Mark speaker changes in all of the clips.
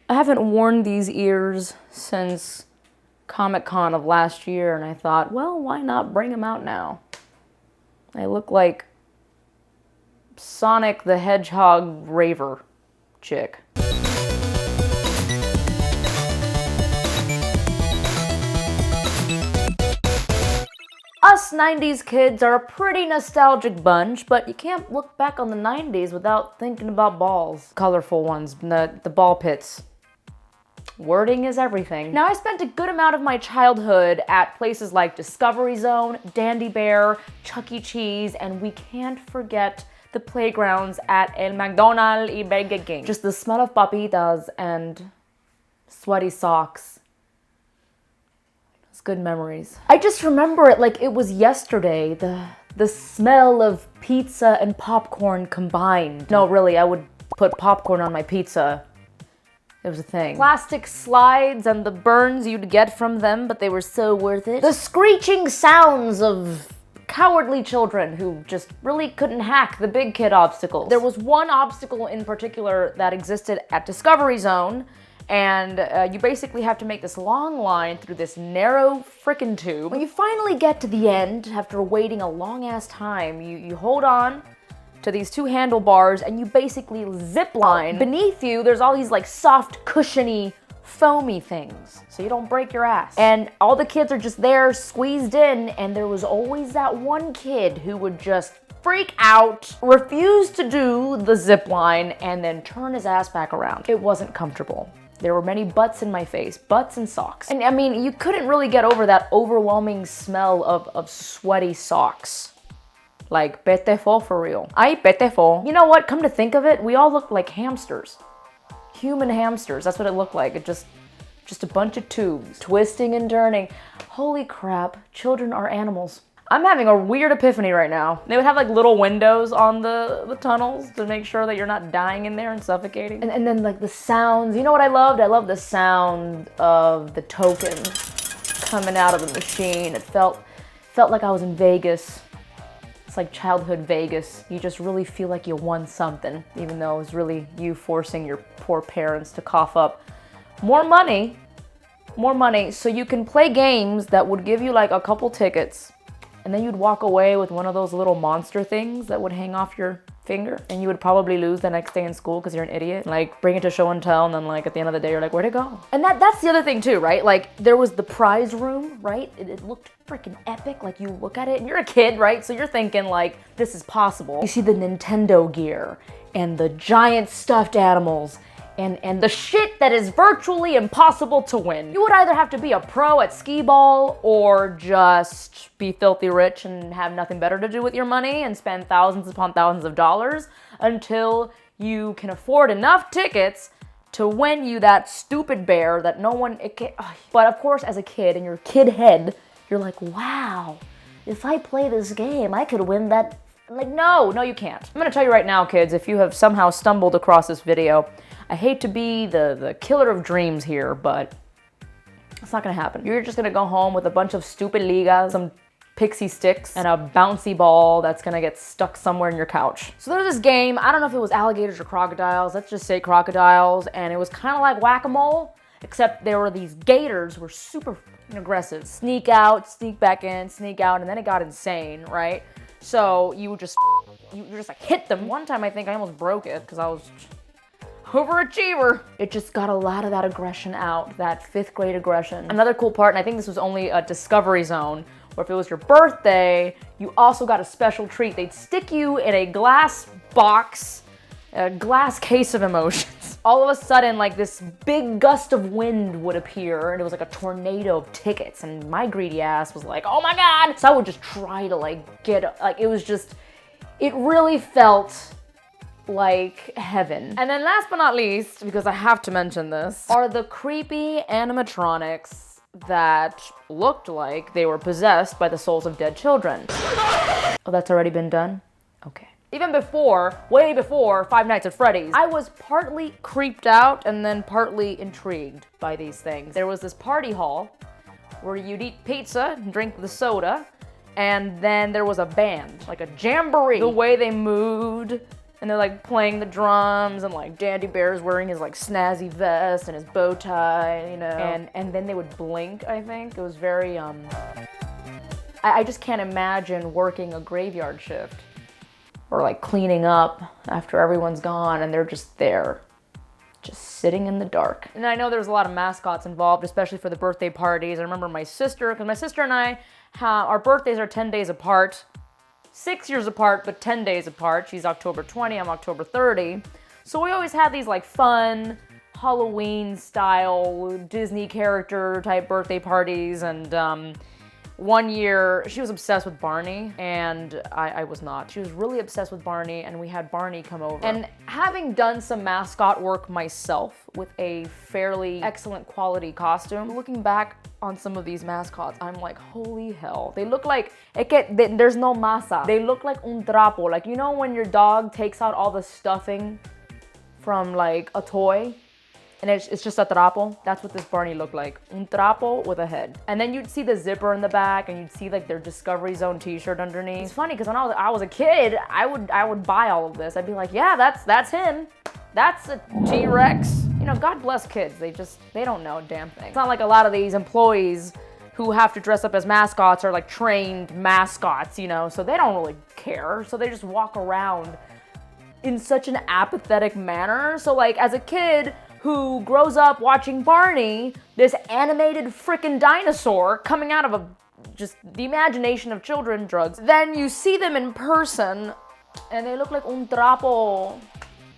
Speaker 1: I haven't worn these ears since Comic-Con of last year, and I thought, well, why not bring them out now? They look like Sonic the Hedgehog raver chick. Us 90s kids are a pretty nostalgic bunch, but you can't look back on the 90s without thinking about balls. Colorful ones, the ball pits. Wording is everything. Now, I spent a good amount of my childhood at places like Discovery Zone, Dandy Bear, Chuck E. Cheese, and we can't forget the playgrounds at El McDonald's y Burger King. Just the smell of papitas and sweaty socks. It's good memories. I just remember it like it was yesterday, the smell of pizza and popcorn combined. No, really, I would put popcorn on my pizza. It was a thing. Plastic slides and the burns you'd get from them, but they were so worth it. The screeching sounds of cowardly children who just really couldn't hack the big kid obstacles. There was one obstacle in particular that existed at Discovery Zone, and you basically have to make this long line through this narrow frickin' tube. When you finally get to the end, after waiting a long ass time, you hold on to these two handlebars and you basically zip line. Beneath you, there's all these like soft, cushiony, foamy things, so you don't break your ass. And all the kids are just there squeezed in, and there was always that one kid who would just freak out, refuse to do the zip line, and then turn his ass back around. It wasn't comfortable. There were many butts in my face, butts and socks. And I mean, you couldn't really get over that overwhelming smell of sweaty socks. Like, petefo for real. Ay, petefo. You know what? Come to think of it, we all look like hamsters. Human hamsters. That's what it looked like. It just a bunch of tubes, twisting and turning. Holy crap, children are animals. I'm having a weird epiphany right now. They would have like little windows on the tunnels to make sure that you're not dying in there and suffocating. And then like the sounds. You know what I loved? I loved the sound of the token coming out of the machine. It felt like I was in Vegas. It's like childhood Vegas. You just really feel like you won something, even though it was really you forcing your poor parents to cough up more money so you can play games that would give you like a couple tickets, and then you'd walk away with one of those little monster things that would hang off your finger, and you would probably lose the next day in school because you're an idiot. Like, bring it to show and tell, and then like at the end of the day you're like, where'd it go? And that's the other thing too, right? Like, there was the prize room, right? It looked freaking epic. Like, you look at it and you're a kid, right? So you're thinking like, this is possible. You see the Nintendo gear and the giant stuffed animals and the shit that is virtually impossible to win. You would either have to be a pro at skee-ball or just be filthy rich and have nothing better to do with your money and spend thousands upon thousands of dollars until you can afford enough tickets to win you that stupid bear that no one... But of course, as a kid, in your kid head, you're like, wow, if I play this game, I could win that... Like, no, you can't. I'm gonna tell you right now, kids, if you have somehow stumbled across this video, I hate to be the killer of dreams here, but it's not gonna happen. You're just gonna go home with a bunch of stupid ligas, some pixie sticks, and a bouncy ball that's gonna get stuck somewhere in your couch. So there's this game, I don't know if it was alligators or crocodiles, let's just say crocodiles, and it was kind of like whack-a-mole, except there were these gators who were super aggressive. Sneak out, sneak back in, sneak out, and then it got insane, right? So you just like hit them. One time I think I almost broke it because I was overachiever. It just got a lot of that aggression out, that 5th grade aggression. Another cool part, and I think this was only a Discovery Zone, where if it was your birthday, you also got a special treat. They'd stick you in a glass box, a glass case of emotions. All of a sudden, like this big gust of wind would appear, and it was like a tornado of tickets, and my greedy ass was like, oh my God. So I would just try to like get, like, it really felt like heaven. And then last but not least, because I have to mention this, are the creepy animatronics that looked like they were possessed by the souls of dead children. Oh, that's already been done? Okay. Even before, way before Five Nights at Freddy's, I was partly creeped out and then partly intrigued by these things. There was this party hall where you'd eat pizza and drink the soda, and then there was a band, like a jamboree. The way they moved And they're like playing the drums, and like Dandy Bear's wearing his like snazzy vest and his bow tie, you know. And then they would blink, I think. It was very, I just can't imagine working a graveyard shift or like cleaning up after everyone's gone and they're just there, just sitting in the dark. And I know there's a lot of mascots involved, especially for the birthday parties. I remember my sister, because my sister and I, our birthdays are 10 days apart. 6 years apart, but 10 days apart. She's October 20, I'm October 30. So we always had these like fun Halloween style Disney character type birthday parties. And one year she was obsessed with Barney and I was not. She was really obsessed with Barney and we had Barney come over. And having done some mascot work myself with a fairly excellent quality costume, looking back on some of these mascots, I'm like, holy hell. They look like, there's no masa. They look like un trapo. Like, you know when your dog takes out all the stuffing from like a toy? And it's just a trapo? That's what this Barney looked like. Un trapo with a head. And then you'd see the zipper in the back and you'd see like their Discovery Zone t-shirt underneath. It's funny because when I was a kid, I would buy all of this. I'd be like, yeah, that's him. That's a T-Rex. You know, God bless kids. They don't know a damn thing. It's not like a lot of these employees who have to dress up as mascots are like trained mascots, you know, so they don't really care. So they just walk around in such an apathetic manner. So like as a kid who grows up watching Barney, this animated freaking dinosaur coming out of just the imagination of children, drugs, then you see them in person and they look like un trapo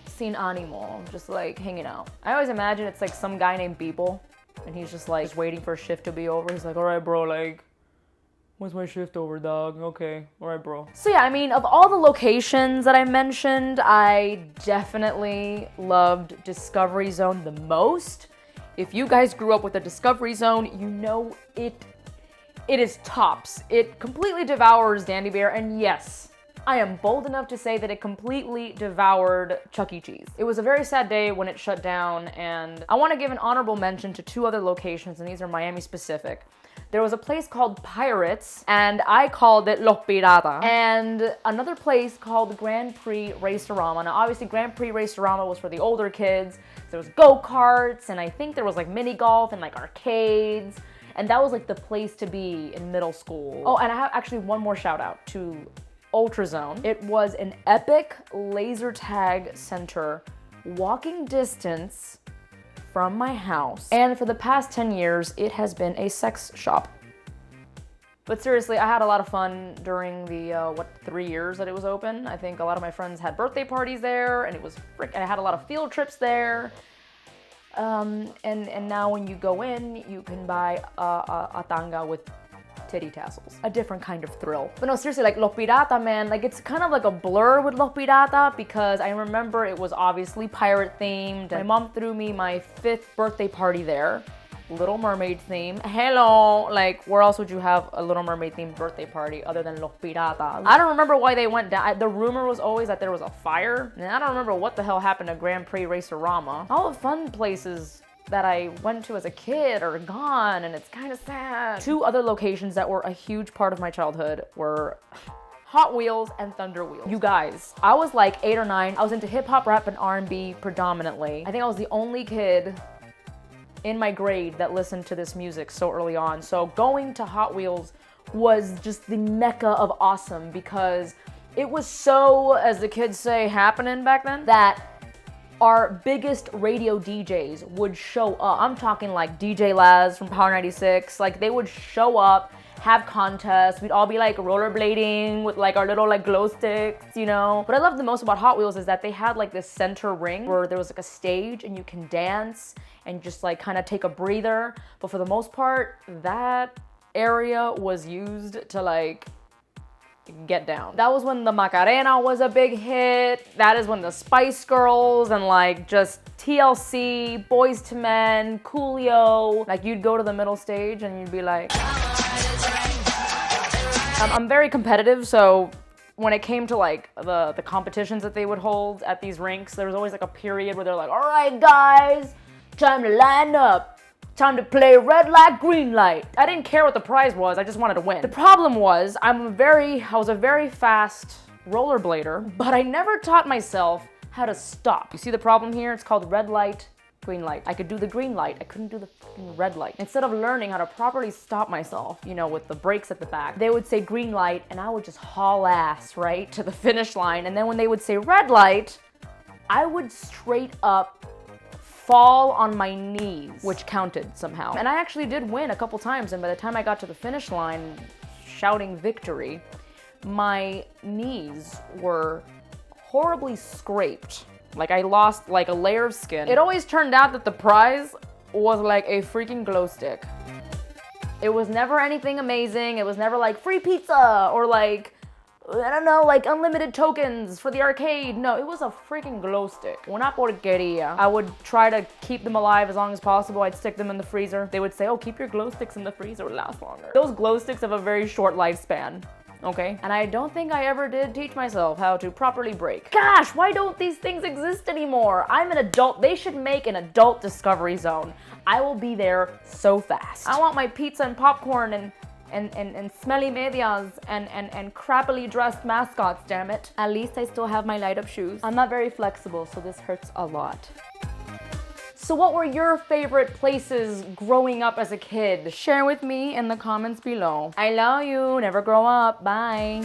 Speaker 1: sin animo, just like hanging out. I always imagine it's like some guy named Beeple and he's just like waiting for a shift to be over. He's like, all right, bro, like, when's my shift over, dog? Okay, all right, bro. So yeah, I mean, of all the locations that I mentioned, I definitely loved Discovery Zone the most. If you guys grew up with a Discovery Zone, you know it is tops. It completely devours Dandy Bear, and yes, I am bold enough to say that it completely devoured Chuck E. Cheese. It was a very sad day when it shut down, and I want to give an honorable mention to two other locations, and these are Miami specific. There was a place called Pirates, and I called it Los Pirata, and another place called Grand Prix Race-O-Rama. Now, obviously, Grand Prix Race-O-Rama was for the older kids. There was go-karts, and I think there was like mini golf and like arcades, and that was like the place to be in middle school. Oh, and I have actually one more shout out to Ultrazone. It was an epic laser tag center, walking distance from my house. And for the past 10 years, it has been a sex shop. But seriously, I had a lot of fun during the, 3 years that it was open. I think a lot of my friends had birthday parties there, and it was and I had a lot of field trips there. And now when you go in, you can buy a tanga with titty tassels. A different kind of thrill. But no, seriously, like Los Pirata, man, like it's kind of like a blur with Los Pirata because I remember it was obviously pirate themed. My mom threw me my 5th birthday party there. Little Mermaid theme. Hello, like where else would you have a Little Mermaid themed birthday party other than Los Pirata? I don't remember why they went down. The rumor was always that there was a fire. And I don't remember what the hell happened to Grand Prix Race-O-Rama. All the fun places that I went to as a kid are gone, and it's kind of sad. Two other locations that were a huge part of my childhood were Hot Wheels and Thunder Wheels. You guys, I was like 8 or 9. I was into hip hop, rap, and R&B predominantly. I think I was the only kid in my grade that listened to this music so early on. So going to Hot Wheels was just the mecca of awesome because it was so, as the kids say, happening back then, that our biggest radio DJs would show up. I'm talking like DJ Laz from Power 96. Like they would show up, have contests. We'd all be like rollerblading with like our little like glow sticks, you know. What I love the most about Hot Wheels is that they had like this center ring where there was like a stage and you can dance and just like kind of take a breather. But for the most part, that area was used to like get down. That was when the Macarena was a big hit. That is when the Spice Girls and like just TLC, Boys to Men, Coolio, like you'd go to the middle stage and you'd be like, I'm very competitive, so when it came to like the competitions that they would hold at these rinks, there was always like a period where they're like, all right guys, time to line up. Time to play red light, green light. I didn't care what the prize was, I just wanted to win. The problem was, I was a very fast rollerblader, but I never taught myself how to stop. You see the problem here? It's called red light, green light. I could do the green light, I couldn't do the freaking red light. Instead of learning how to properly stop myself, you know, with the brakes at the back, they would say green light and I would just haul ass, right, to the finish line. And then when they would say red light, I would straight up fall on my knees, which counted somehow. And I actually did win a couple times, and by the time I got to the finish line, shouting victory, my knees were horribly scraped. Like I lost like a layer of skin. It always turned out that the prize was like a freaking glow stick. It was never anything amazing. It was never like free pizza or like, I don't know, like unlimited tokens for the arcade. No, it was a freaking glow stick. Una porqueria. I would try to keep them alive as long as possible. I'd stick them in the freezer. They would say, oh, keep your glow sticks in the freezer, it'll last longer. Those glow sticks have a very short lifespan. Okay? And I don't think I ever did teach myself how to properly brake. Gosh, why don't these things exist anymore? I'm an adult. They should make an adult Discovery Zone. I will be there so fast. I want my pizza and popcorn and smelly medias and crappily dressed mascots, damn it. At least I still have my light up shoes. I'm not very flexible, so this hurts a lot. So what were your favorite places growing up as a kid? Share with me in the comments below. I love you. Never grow up. Bye.